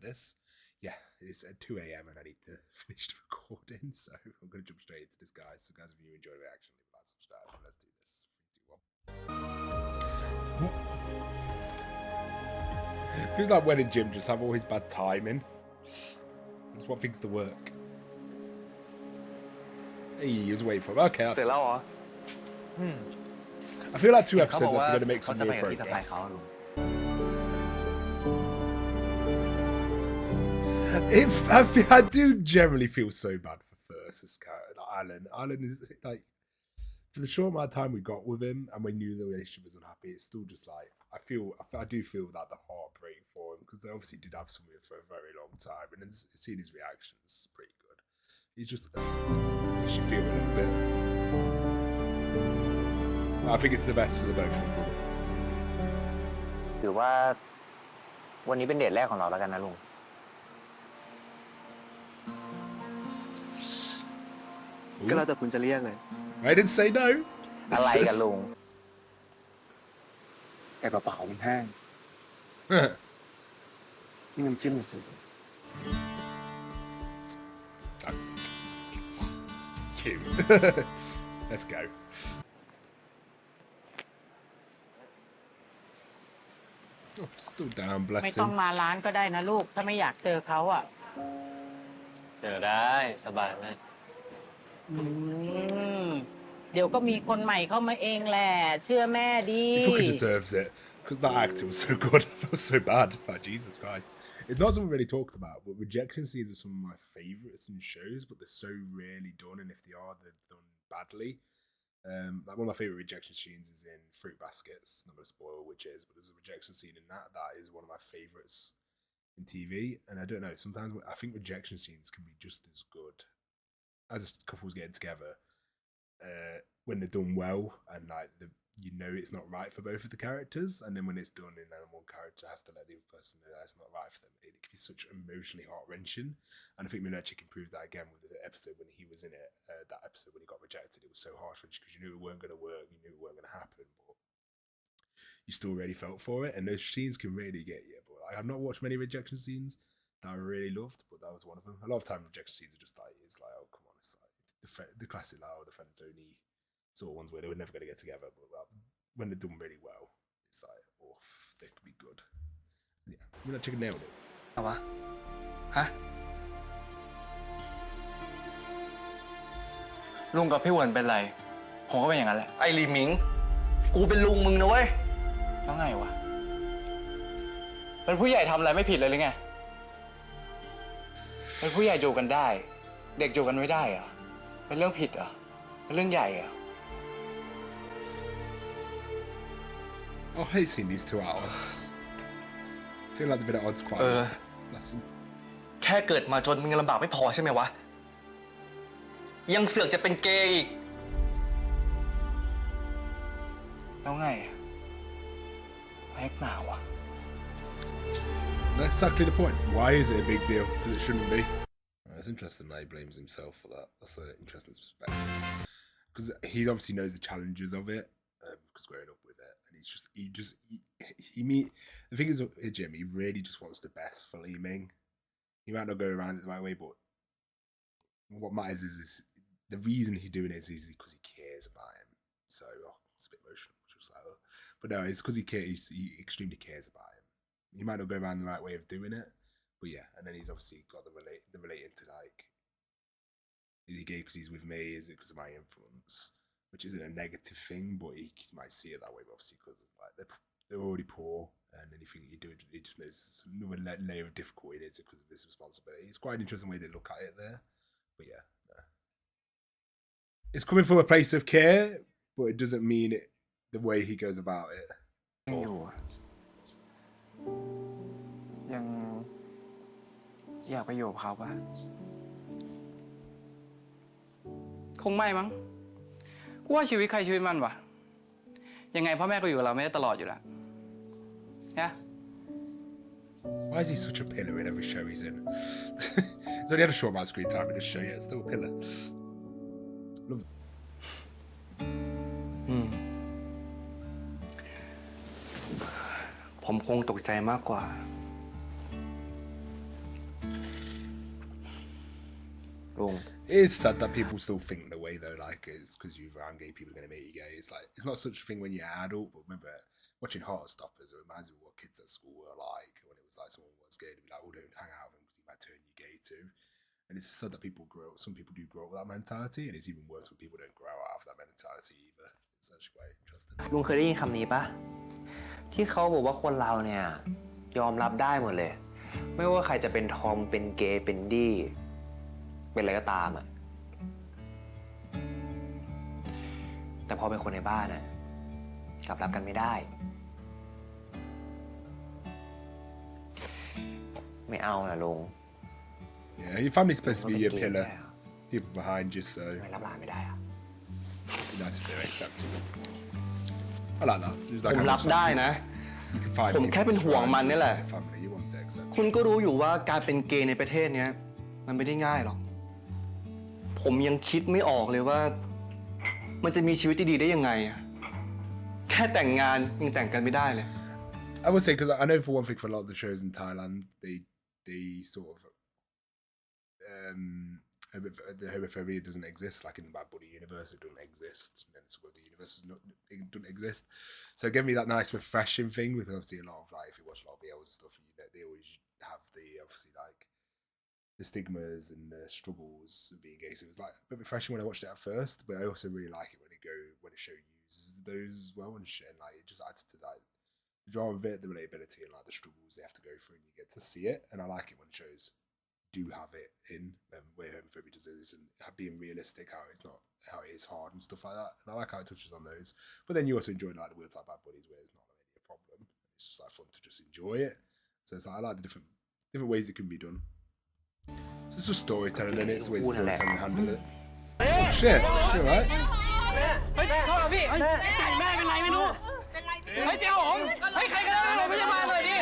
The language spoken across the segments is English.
this. Yeah, it's at 2 a.m. and I need to finish the recording, so I'm going to jump straight into this, guys. So, guys, if you enjoyed the reaction, leave a like, subscribe, and let's do this. 3, 2, 1. Feels like when in gym just have always bad timing. That's what things to work. Hey, he was waiting for him. Okay, that's good. I feel like 2 episodes are going to make some real progress. I do generally feel so bad for this character, like Alan. Alan is like, for the short amount of time we got with him, and we knew the relationship was unhappy. It's still just like I do feel that the heartbreak for him, because they obviously did have something for a very long time, and then seeing his reactions, pretty good. He's just you should feel a little bit. I think it's the best for the both of them. ถือว่าวันนี้เป็นเดทแรกของเราแล้วกันนะลุง ก็แล้วแต่คุณจะเรียกเลย I didn't say no อะไรกันลุง แต่กระเป๋ามันแห้งนี่น้ำจิ้มมันสิ Cute. Let's go. Oh, still down, bless ไม่ต้อง him. มาร้านก็ได้นะลูกถ้าไม่อยากเจอเขาอ่ะ เจอได้สบายไหม เดี๋ยวก็มีคนใหม่เข้ามาเองแหละเชื่อแม่ดิ He fucking deserves it, because that acting was so good. I felt so bad. Like, Jesus Christ. It's not something we really talked about, but rejection scenes are some of my favourites in shows, but they're so rarely done, and if they are, they're done badly. Like one of my favourite rejection scenes is in Fruit Baskets. Not going to spoil which is, but there's a rejection scene in that is one of my favourites in TV. And I don't know, sometimes I think rejection scenes can be just as good as couples getting together when they're done well, and like it's not right for both of the characters, and then when it's done and then one character has to let the other person know that it's not right for them, it can be such emotionally heart-wrenching. And I think Moonlight improved that again with the episode when he was in it. That episode when he got rejected, it was so heart-wrenching because you knew it weren't going to work, you knew it weren't going to happen, but you still really felt for it. And those scenes can really get you. But I have not watched many rejection scenes that I really loved, but that was one of them. A lot of time rejection scenes are just like, it's like, oh come on, it's like the classic like, oh, the friends only sort of ones where they were never going to get together, but when they're done really well, it's like, oh, they could be good. Yeah, Moonlight Chicken nailed it. เอาวะฮะลุงกับพี่หวนเป็นไรผมก็เป็นอย่างนั้นแหละ ไอ้ลีมิงกูเป็นลุงมึงนะเว้ย แล้วไงวะเป็นผู้ใหญ่ทำอะไรไม่ผิดเลยหรือไงเป็นผู้ใหญ่จูบกันได้เด็กจูบกันไม่ได้เหรอเป็นเรื่องผิดเหรอเป็นเรื่องใหญ่เหรอ Oh, I hate seeing these two at odds. I feel like they've been at odds quite a lot. Bless them. แค่เกิดมาจนมึงลำบากไม่พอใช่ไหมวะยังเสือกจะเป็นเกย์อีก แล้วไงแม็กหนาวะ That's exactly the point. Why is it a big deal? Because it shouldn't be. It's interesting that he blames himself for that. That's an interesting perspective. Because he obviously knows the challenges of it, because growing up with it, and the thing is with Jim, he really just wants the best for Li Ming. He might not go around it the right way, but what matters is the reason he's doing it is because he cares about him. So it's a bit emotional, just like, but no, it's because he cares. He extremely cares about him. He might not go around the right way of doing it, but yeah. And then he's obviously got the relating to like, is he gay because he's with me? Is it because of my influence? Which isn't a negative thing, but he might see it that way. But obviously, because like they're already poor, and anything you do, he just knows another layer of difficulty it is because of his responsibility. It's quite an interesting way they look at it there. But yeah, it's coming from a place of care, but it doesn't mean it the way he goes about it. ยังอยากไปอยู่กับเขาปะคงไม่มั้งกูว่าชีวิตใครชีวิตมันวะยังไงพ่อแม่ก็อยู่กับเราไม่ได้ตลอดอยู่แล้วนะ Why is he such a pillar in every show he's in? He's only had a short amount of screen time in this show yet. Still a pillar. Love it. ผมคงตกใจมากกว่า ลุง It's sad that people still think the way though, like it's because you're around gay people are gonna make you gay. It's like it's not such a thing when you're an adult. But remember watching Heartstoppers, it reminds me of what kids at school were like when it was like someone was gay, they'd be like, "Oh, don't hang out with him because he might turn you gay too." And it's sad that people grow. Some people do grow up with that mentality, and it's even worse when people don't grow out of that mentality either. It's actually quite interesting. ลุงเคยได้ยินคำนี้ปะที่เขาบอกว่าคนเราเนี่ยยอมรับได้หมดเลย ไม่ว่าใครจะเป็นทอมเป็นเกย์เป็นดี้เป็นอะไรก็ตามอะแต่พอเป็นคนในบ้านอะกลับรับกันไม่ได้ ไม่เอานะลุง Yeah, your family's supposed to be your pillar, people behind you, so ไม่รับหลานไม่ได้อะ it's nice if they're accepting. I like that. It's ผ like ม how รับ much ได้นะ you can find ผม people แค่เป็นห่วงมันนี่แหละ in your family, you want to accept. คุณก็รู้อยู่ว่าการเป็นเกย์ในประเทศเนี้ยมันไม่ได้ง่ายหรอก ผมยังคิดไม่ออกเลยว่า มันจะมีชีวิตที่ดีได้ยังไงอะแค่แต่งงานยังแต่งกันไม่ได้เลย I would say because I know for one thing for a lot of the shows in Thailand, they sort of the homophobia doesn't exist like in the Bad Bunny universe. It doesn't exist, and then some of the universes it doesn't exist. So it gave me that nice refreshing thing because obviously a lot of like if you watch a lot of BLs and stuff, they always have the obviously like the stigmas and the struggles of being gay. So it was like a bit refreshing when I watched it at first, but I also really like it when a show uses those as well and shit. And like it just adds to like the drama of it, the relatability, and like the struggles they have to go through, and you get to see it. And I like it when shows do have it in where homophobia does this and being realistic, how it is hard and stuff like that. And I like how it touches on those. But then you also enjoy like the weird like Bad Buddies where it's not really a problem. It's just like fun to just enjoy it. So it's like I like the different ways it can be done. So it's just storytelling and it's the way storytelling handle it. Oh shit, sure right? เฮ้ยโทษนะพี่ไก่แม่เป็นไรไม่รู้เฮ้ยเจ้าผมเฮ้ยใครก็ได้โรงพยาบาลเลยดิ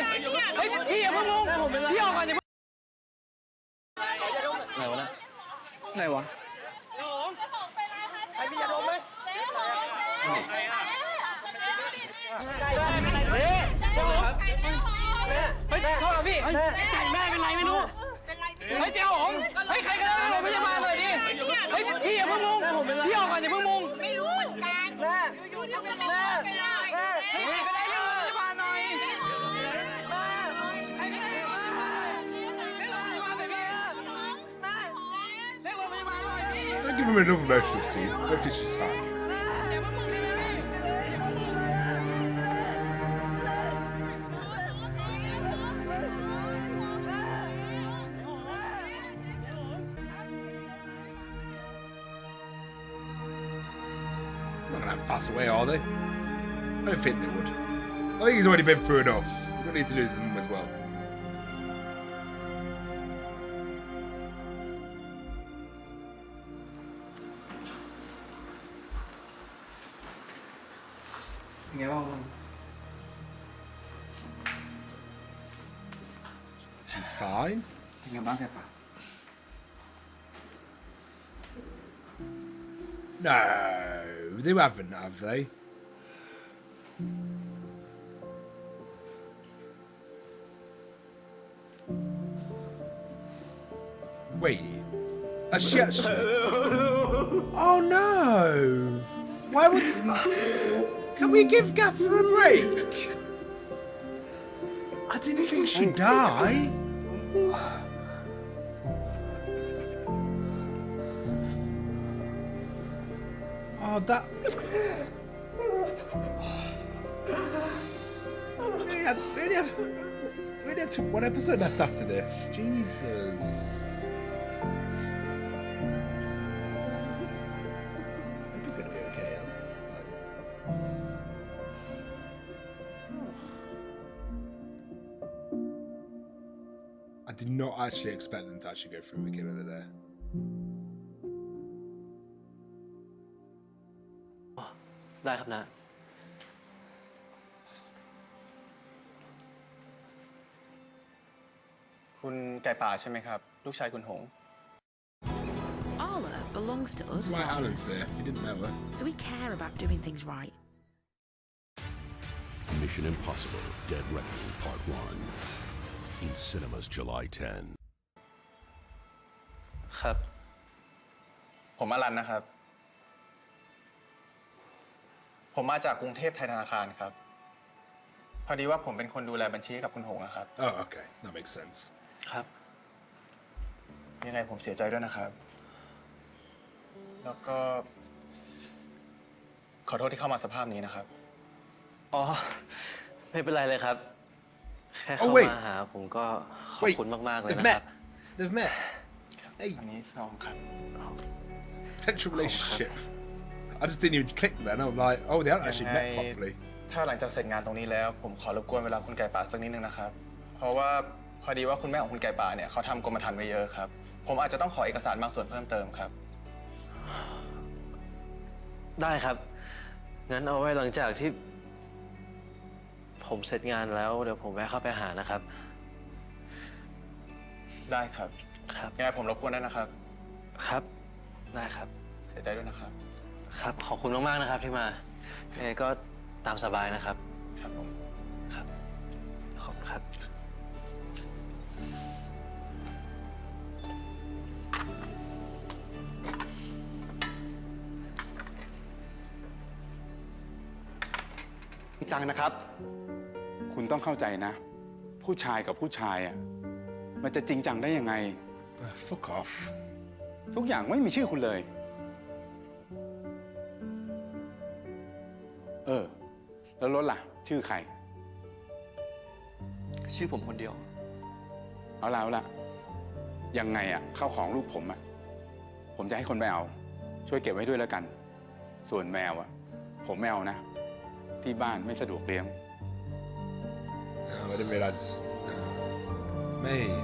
เฮ้ยพี่อย่าเพิ่งลงพี่ออกก่อนอย่าเพิ่งไหนวะนะไหนวะไอ้พี่อย่าลงไหมเฮ้ยโทษนะพี่ไก่แม่เป็นไรไม่รู้เฮ้ยเจ้าผมเฮ้ยใครก็ได้โรงพยาบาลเลยดิเฮ้ยพี่อย่าเพิ่งลงพี่ออกก่อนอย่าเพิ่งลงไม่รู้เหมือนกันแม่อยู่ๆก็ลงไปเลยเฮ้ยใครก็ได้เรียกโรงพยาบาลหน่อยใครก็ได้เรียกโรงพยาบาลหน่อยเรียกโรงพยาบาลหน่อยพี่เรียกโรงพยาบาลหน่อยพี่ Don't give him another emotional scene. Hopefully she's fine. Not gonna have to pass away, are they? I don't think they would. I think he's already been through enough. We don't need to lose him as well. She's fine. เป็นไงบ้างแกปะ No, they haven't, have they? Wait, has she actually? Oh no! Why would? Can we give Gaffer a break? I didn't think she'd die. Oh, that. We only had one episode left after this. Jesus. I hope he's gonna be okay. I did not actually expect them to actually go through with killing her there. ได้ครับนะ คุณไก่ป่าใช่ไหมครับ ลูกชายคุณหง Arla belongs to us Why Alan's farmers, there? He didn't know her. so we care about doing things right. Mission Impossible Dead Reckoning Part 1 in cinemas July 10. ครับ ผมอรันนะครับ ผมมาจากกรุงเทพไทยธนาคารครับ พอดีว่าผมเป็นคนดูแลบัญชีให้กับคุณหงนะครับ Oh, okay. That makes sense. ครับ ยังไงผมเสียใจด้วยนะครับ แล้วก็ ขอโทษที่เข้ามาสภาพนี้นะครับ อ๋อ ไม่เป็นไรเลยครับ แค่ Oh, เข้า wait. มาหาผมก็ขอบ Wait, คุณมาก ๆ เลย they've นะครับ met. They've met. Hey, อันนี้ซองครับ potential relationship. I just didn't even click then. I'm like, oh, they haven't actually met ยังไง properly. ถ้าหลังจากเสร็จงานตรงนี้แล้ว ผมขอรบกวนเวลาคุณไก่ป่าสักนิดนึงนะครับ เพราะว่าพอดีว่าคุณแม่ของคุณไก่ป่าเนี่ยเขาทำกรมธรรม์ไว้เยอะครับ ผมอาจจะต้องขอเอกสารบางส่วนเพิ่มเติมครับ ได้ครับ งั้นเอาไว้หลังจากที่ ผมเสร็จงานแล้วเดี๋ยวผมแวะเข้าไปหานะครับ ได้ครับ ครับ ยังไงผมรบกวนได้นะครับ ครับ ได้ครับ เสียใจด้วยนะครับ ครับ ขอบคุณมาก ๆ นะครับที่มายังไงก็ตามสบายนะครับ ครับผม ครับ ขอบคุณครับ จังนะครับ คุณต้องเข้าใจนะ ผู้ชายกับผู้ชายอ่ะมันจะจริงจังได้ยังไง Fuck off. ทุกอย่างไม่มีชื่อคุณเลย แล้วรถล่ะ ชื่อใคร ชื่อผมคนเดียว เอาละ ยังไงอ่ะเข้าของลูกผมอ่ะผมจะให้คนไปเอา ช่วยเก็บไว้ด้วยแล้วกัน ส่วนแมวอ่ะผมไม่เอานะ ที่บ้านไม่สะดวกเลี้ยง Oh, I didn't realise. Mate.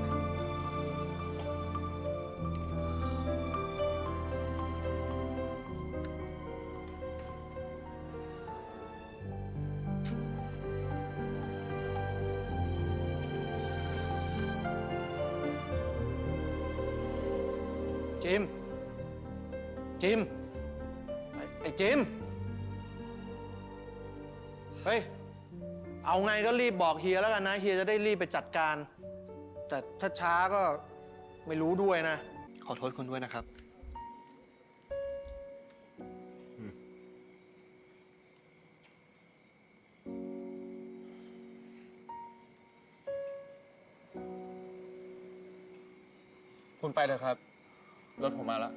Jim ไอ้จิมเฮ้ย เอาไงก็รีบบอกเฮียแล้วกันนะ เฮียจะได้รีบไปจัดการ แต่ถ้าช้าก็ไม่รู้ด้วยนะ ขอโทษคุณด้วยนะครับ คุณไปเถอะครับ รถผมมาแล้ว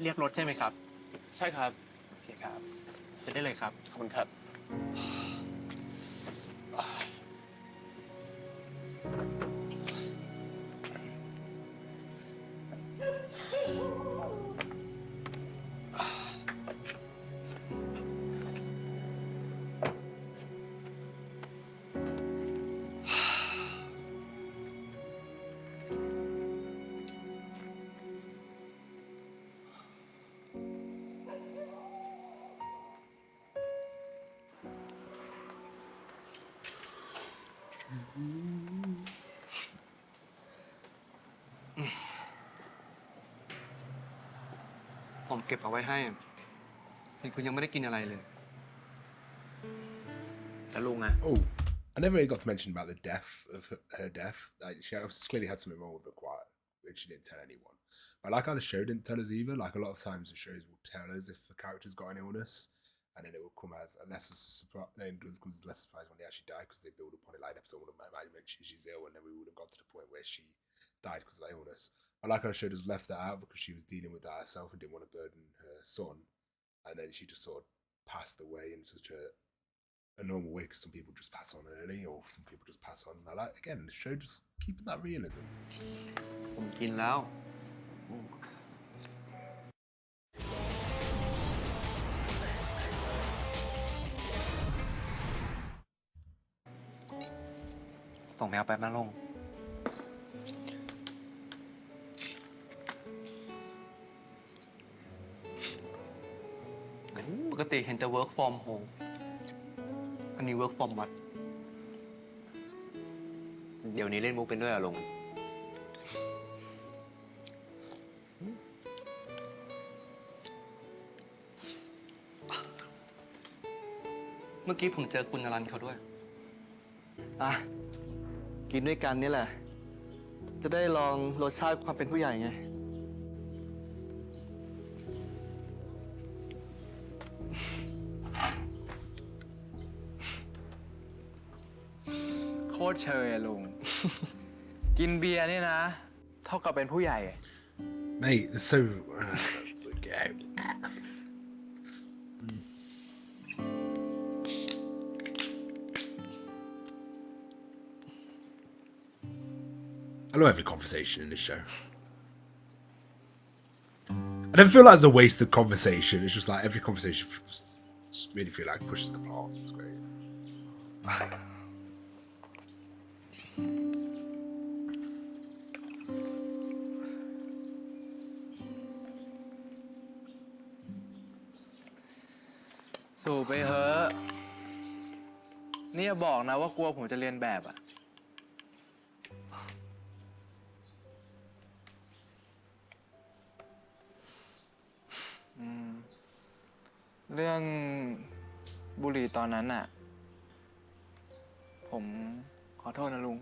เรียกรถใช่ไหมครับ ใช่ครับ โอเคครับจะได้เลยครับ ขอบคุณครับ ผมเก็บเอาไว้ให้ เห็นคุณยังไม่ได้กินอะไรเลย แล้วลุงอะ Oh, I never really got to mention about the death of her death. Like, she clearly had something wrong with her quiet, and she didn't tell anyone. But I like how the show didn't tell us either. Like, a lot of times the shows will tell us if the character's got an illness, and then it will come as a lesser surprise. Then it comes as less surprise when they actually die because they build upon it. Like, episode one of my mention she's ill, and then we would have got to the point where she died because of that illness. I like how the show just left that out because she was dealing with that herself and didn't want to burden her son, and then she just sort of passed away in such a normal way because some people just pass on early or some people just pass on. And I like, again, the show just keeping that realism. ผมกินแล้ว ส่งแมวแป๊บนะลง ปกติเห็นจะ work from home อันนี้ work from วัด เดี๋ยวนี้เล่นมุกเป็นด้วยเหรอลง เมื่อกี้ผมเจอคุณอรันเขาด้วย อ่ะ กินด้วยกันนี่แหละ จะได้ลองรสชาติความเป็นผู้ใหญ่ไง โคตรเชยอะลุง กินเบียร์นี่นะ เท่ากับเป็นผู้ใหญ่ Mate, it's so. It's okay. I love every conversation in this show. I don't feel like it's a wasted conversation. It's just like every conversation just really feel like pushes the plot. It's great. สูบไปเถอะนี่อย่าบอกนะว่ากลัวผมจะเรียนแบบอะเรื่องบุหรี่ตอนนั้นน่ะ ผมขอโทษนะลุง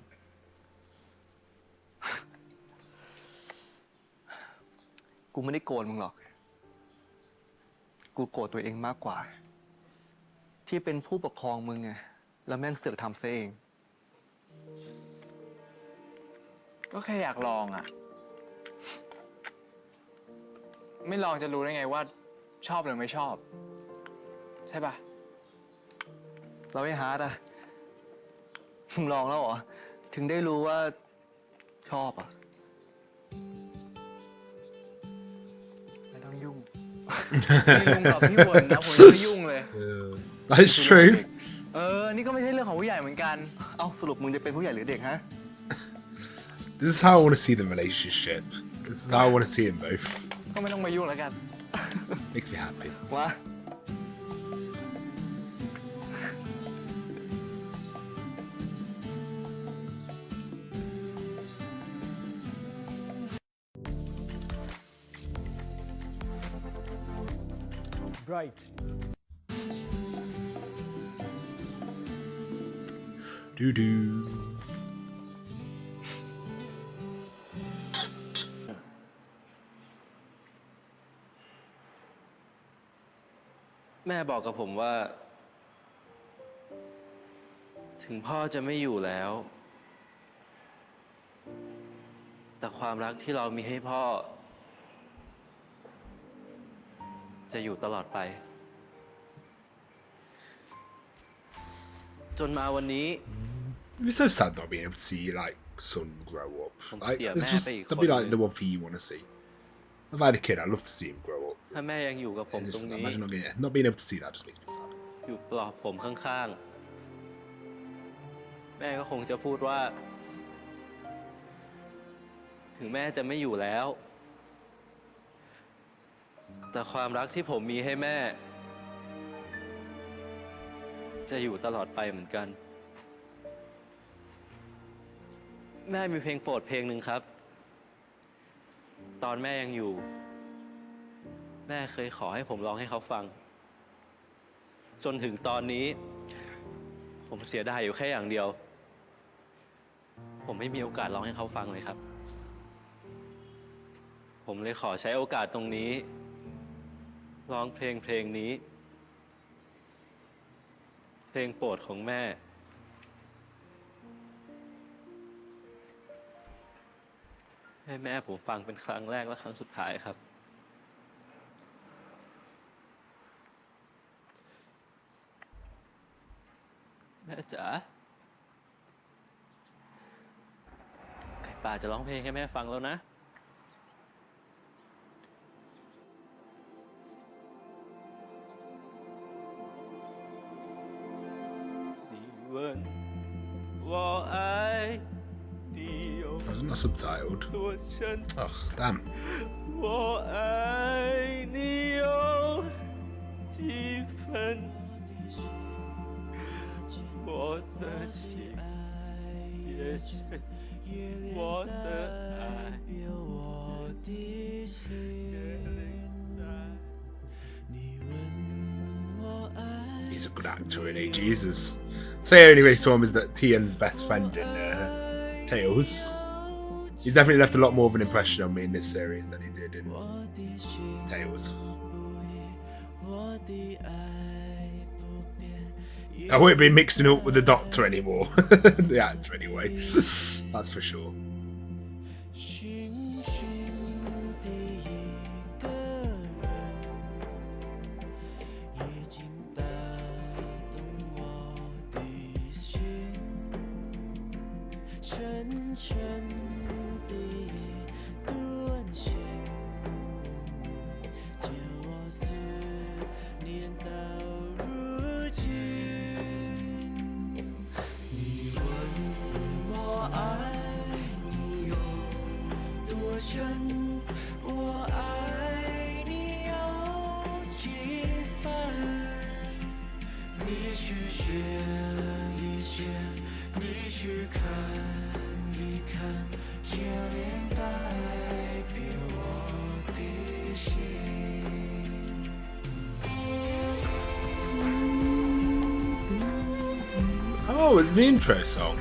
กูไม่ได้โกรธมึงหรอก กูโกรธตัวเองมากกว่า ที่เป็นผู้ปกครองมึงไง แล้วแม่งเสือกทำซะเอง ก็แค่อยากลองอ่ะ ไม่ลองจะรู้ได้ไงว่าชอบหรือไม่ชอบ ใช่ปะ เราไอ้ฮาร์ดอะมึงลองแล้วเหรอ ถึงได้รู้ว่าชอบอะ ไม่ต้องยุ่ง ไม่ยุ่งกับพี่บ่นนะผมไม่ยุ่งเลย That's true. นี่ก็ไม่ใช่เรื่องของผู้ใหญ่เหมือนกัน เอ้าสรุปมึงจะเป็นผู้ใหญ่หรือเด็กฮะ This is how I want to see the relationship. This is how I want to see them both. ก็ไม่ต้องมายุ่งแล้วกัน Makes me happy. วะ Right. Doo doo. แม่บอกกับผมว่า ถึงพ่อจะไม่อยู่แล้ว แต่ความรักที่เรามีให้พ่อ จะอยู่ตลอดไป จนมาวันนี้ It'd be so sad not being able to see like son grow up. Like, it's just that'd be like the one thing you want to see. If I had a kid, I'd love to see him grow up. ถ้าแม่ยังอยู่กับผม And ตร just งนี้ imagine not being able to see that just makes me sad. อยู่ปลอบผมข้างๆ แม่ก็คงจะพูดว่า ถึงแม่จะไม่อยู่แล้ว แต่ความรักที่ผมมีให้แม่ จะอยู่ตลอดไปเหมือนกัน แม่มีเพลงโปรดเพลงหนึ่งครับ ตอนแม่ยังอยู่ แม่เคยขอให้ผมร้องให้เขาฟัง จนถึงตอนนี้ ผมเสียดายอยู่แค่อย่างเดียว ผมไม่มีโอกาสร้องให้เขาฟังเลยครับ ผมเลยขอใช้โอกาสตรงนี้ ร้องเพลงนี้ เพลงโปรดของแม่ ให้แม่ผมฟังเป็นครั้งแรกและครั้งสุดท้ายครับ แม่จ๋าไก่ป่าจะร้องเพลงให้แม่ฟังแล้วนะ你问我爱你有 Wasn't that subtitled? 多深 Ugh, damn. 我爱你有几分？我的心越深，我的爱越累在。he's a good actor, isn't he? Jesus. So I only really saw him as that Tian's best friend in Tales. He's definitely left a lot more of an impression on me in this series than he did in Tales. I won't be mixing up with the Doctor anymore. The actor, anyway. That's for sure. Oh, it's the intro song.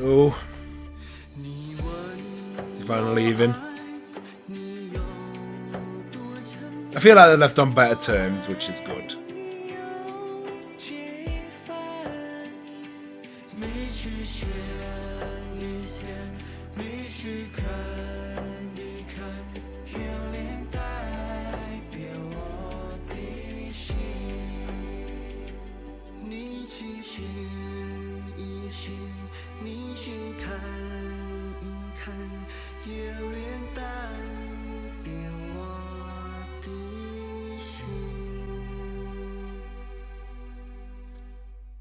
Oh, is he finally leaving? I feel like they're left on better terms, which is good.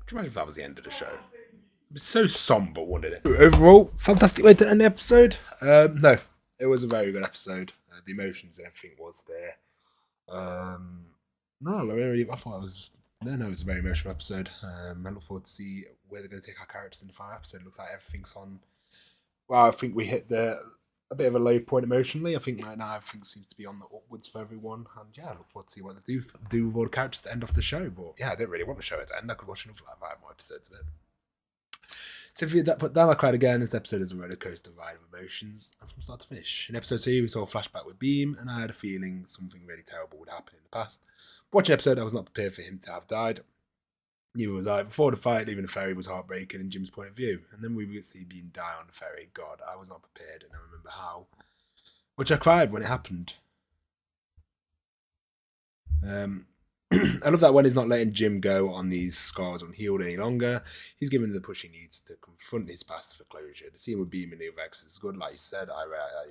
Could you imagine if that was the end of the show? It was so somber, wouldn't it? Overall, fantastic way to end the episode. No, it was a very good episode. The emotions and everything was there. No, I thought it was just... No, it was a very emotional episode. I look forward to see where they're going to take our characters in the final episode. It looks like everything's on... Well, I think we hit a bit of a low point emotionally. I think right now everything seems to be on the upwards for everyone. And yeah, I look forward to see what they do with all the characters to end off the show. But yeah, I didn't really want the show to end. I could watch another 5 more episodes of it. So if you put down, I cried again. This episode is a roller coaster ride of emotions, and from start to finish. In episode 2, we saw a flashback with Beam, and I had a feeling something really terrible would happen in the past. Watching the episode, I was not prepared for him to have died. Neither was I. Before the fight, leaving the ferry was heartbreaking in Jim's point of view, and then we would see Beam die on the ferry. God, I was not prepared, and I remember how. Which I cried when it happened. I love that when he's not letting Jim go on these scars unhealed any longer. He's given the push he needs to confront his past for closure. The scene with Beam and Neil Vex is good. Like you said, I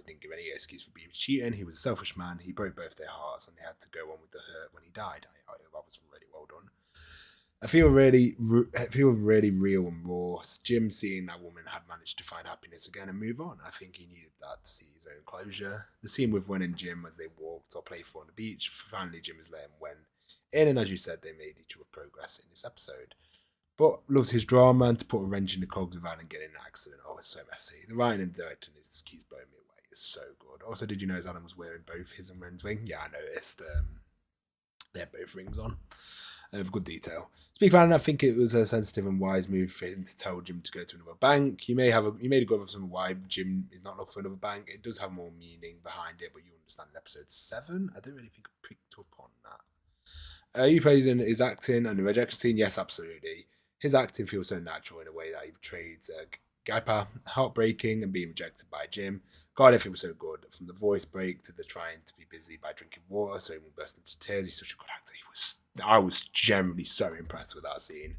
didn't give any excuse for Beam cheating. He was a selfish man. He broke both their hearts, and they had to go on with the hurt when he died. That was really well done. I feel really real and raw. Jim seeing that woman had managed to find happiness again and move on. I think he needed that to see his own closure. The scene with Wen and Jim as they walked or playful on the beach. Finally, Jim is letting Wen in, and as you said, they made each other progress in this episode. But loves his drama, and to put a wrench in the cogs of Alan getting in an accident. Oh, it's so messy. The writing and directing keeps blowing me away. It's so good. Also, did you notice Alan was wearing both his and Ren's ring? Yeah, I noticed. They had both rings on. Good detail. Speaking of Alan, I think it was a sensitive and wise move for him to tell Jim to go to another bank. You made a good reason why Jim is not looking for another bank. It does have more meaning behind it, but you understand in episode 7. I don't really think I picked up on that. Are you praising his acting and the rejection scene? Yes, absolutely. His acting feels so natural in a way that he portrays Gaipa, heartbreaking and being rejected by Jim. God, if it was so good. From the voice break to the trying to be busy by drinking water so he won't burst into tears. He's such a good actor. I was generally so impressed with that scene.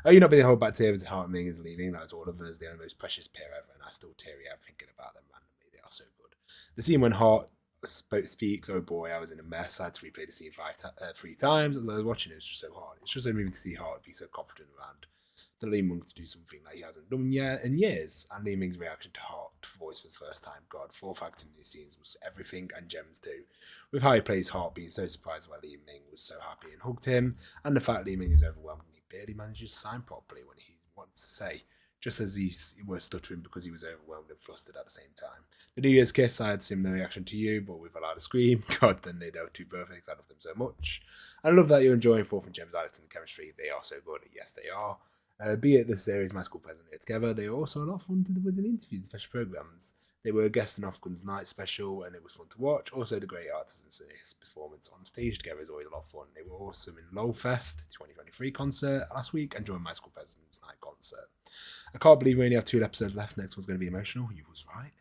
You're not being held back tears how Ming is leaving. That was all of us. They are the most precious pair ever, and I still teary out thinking about them randomly. They are so good. The scene when Hart speaks, oh boy, I was in a mess. I had to replay the scene 3 times as I was watching it. It's just so hard. It's just so moving to see Hart be so confident around the Lee Ming to do something that he hasn't done yet in years. And Lee Ming's reaction to Hart voice for the first time. God, fourth acting in these scenes was everything, and gems too. With how he plays Hart being so surprised why Lee Ming was so happy and hugged him, and the fact Lee Ming is overwhelmed and he barely manages to sign properly when he wants to say, just as he was stuttering because he was overwhelmed and flustered at the same time. The New Year's kiss, I had similar reaction to you, but with a louder scream. God, then they are too perfect. I love them so much. I love that you're enjoying Fourth and Gem's acting and chemistry. They are so good. Yes, they are. Be it the series My School President together, they are also a lot of fun to do with interviews and special programs. They were a guest in Off-Gun's Night special, and it was fun to watch. Also, the great artists and his performance on stage together is always a lot of fun. They were awesome in Lowfest 2023 concert last week, and during My School President's Night concert. I can't believe we only have 2 episodes left. Next one's going to be emotional. You was right.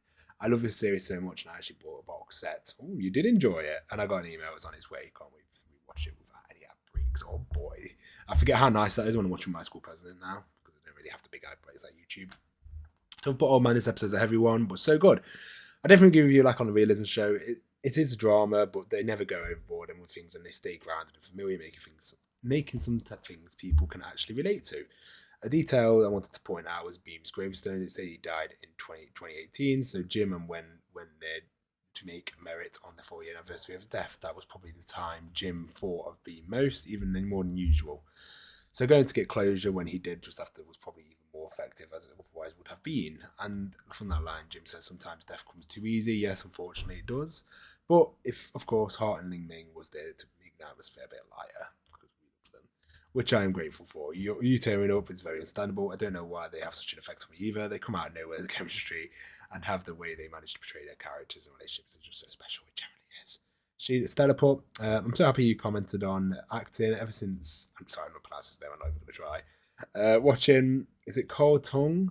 I love this series so much, and I actually bought a box set. Oh, you did enjoy it, and I got an email. It was on its way. Can't wait to rewatch it without any ad breaks. Oh boy, I forget how nice that is when I'm watching My School President now, because I don't really have the big ad breaks like YouTube. So I've bought this episode's a heavy one, but so good. I definitely give you like on a realism show. It is a drama, but they never go overboard and with things, and they stay grounded and familiar, making some things people can actually relate to. A detail I wanted to point out was Beam's gravestone. It said he died in 2018. So Jim and when they're to make merit on the 4-year anniversary of his death, that was probably the time Jim thought of Beam most, even more than usual. So going to get closure when he did just after was probably even more effective as it otherwise would have been. And from that line, Jim says sometimes death comes too easy. Yes, unfortunately it does. But if, of course, Hart and Ling Ming was there to make the atmosphere a bit lighter, because we love them, which I am grateful for. You tearing up is very understandable. I don't know why they have such an effect on me either. They come out of nowhere, the chemistry, and have the way they manage to portray their characters and relationships is just so special. It generally is. Stella put, I'm so happy you commented on acting ever since. I'm sorry, I'm not pronouncing his name. I'm not even going to try. Watching, is it Cole Tung?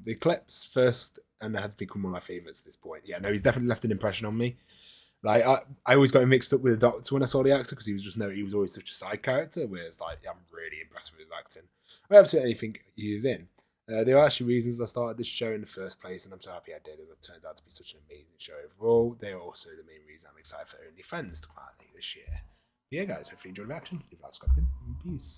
The clips first, and have become one of my favourites at this point. Yeah, no, he's definitely left an impression on me. Like I always got him mixed up with the Doctor when I saw the actor, because he was always such a side character. Whereas like I'm really impressed with his acting. I absolutely think he is in. There are actually reasons I started this show in the first place, and I'm so happy I did. It turned out to be such an amazing show overall. They are also the main reason I'm excited for Only Friends to come out later this year. But yeah, guys, hopefully you enjoyed the action. Leave a like, subscribe, and peace.